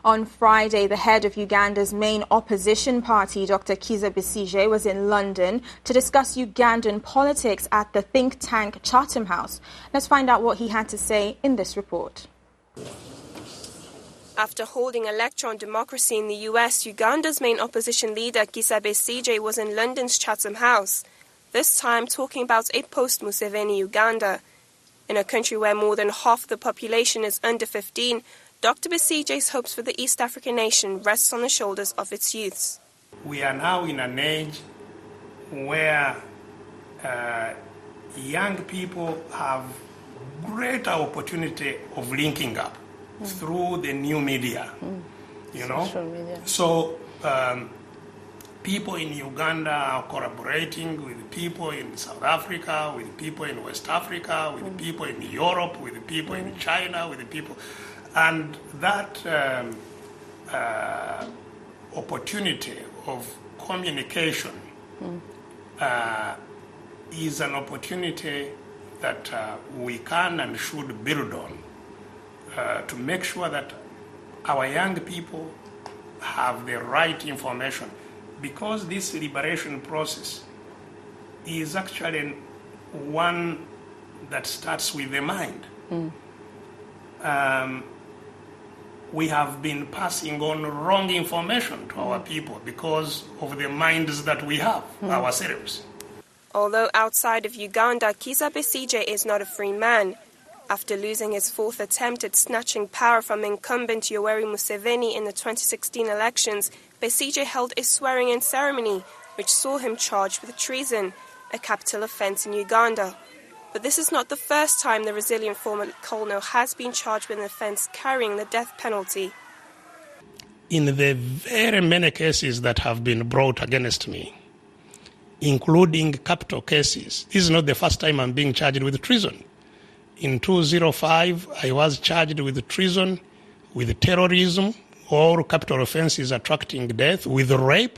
On Friday, the head of Uganda's main opposition party, Dr. Kizza Besigye, was in London to discuss Ugandan politics at the think tank Chatham House. Let's find out what he had to say in this report. After holding a lecture on democracy in the US, Uganda's main opposition leader, Kizza Besigye, was in London's Chatham House, this time talking about a post-Museveni Uganda. In a country where more than half the population is under 15, Dr. Besigye's hopes for the East African nation rests on the shoulders of its youths. We are now in an age where young people have greater opportunity of linking up through the new media, you know. Social media. So people in Uganda are collaborating with people in South Africa, with people in West Africa, with people in Europe, with people in China, with people. And that opportunity of communication is an opportunity that we can and should build on to make sure that our young people have the right information, because this liberation process is actually one that starts with the mind. We have been passing on wrong information to our people because of the minds that we have ourselves. Although outside of Uganda, Kizza Besigye is not a free man. After losing his fourth attempt at snatching power from incumbent Yoweri Museveni in the 2016 elections, Besigye held a swearing-in ceremony, which saw him charged with treason, a capital offence in Uganda. But this is not the first time the resilient former colonel has been charged with an offence carrying the death penalty. In the very many cases that have been brought against me, including capital cases, this is not the first time I'm being charged with treason. In 2005, I was charged with treason, with terrorism, or capital offences attracting death, with rape,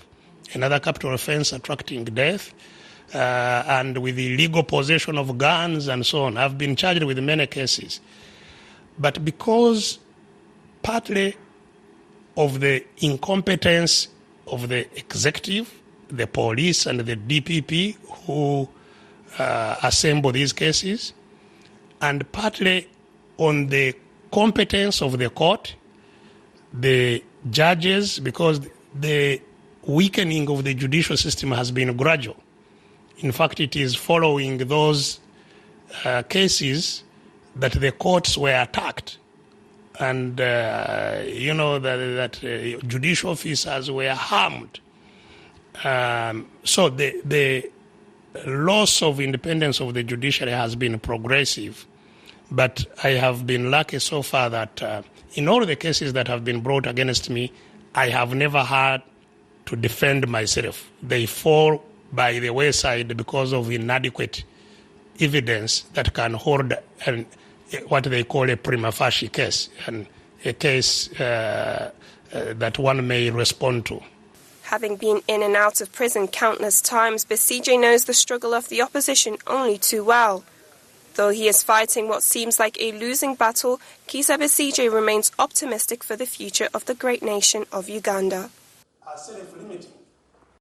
another capital offence attracting death, and with illegal possession of guns and so on. I've been charged with many cases. But because partly of the incompetence of the executive, the police and the DPP who assemble these cases, and partly on the competence of the court, the judges, because the weakening of the judicial system has been gradual. In fact, it is following those cases that the courts were attacked, and that judicial officers were harmed. So the loss of independence of the judiciary has been progressive, but I have been lucky so far that in all the cases that have been brought against me, I have never had to defend myself. They fall by the wayside because of inadequate evidence that can hold what they call a prima facie case, and a case that one may respond to. Having been in and out of prison countless times, Besigye knows the struggle of the opposition only too well. Though he is fighting what seems like a losing battle, Kizza Besigye remains optimistic for the future of the great nation of Uganda. Self-limiting.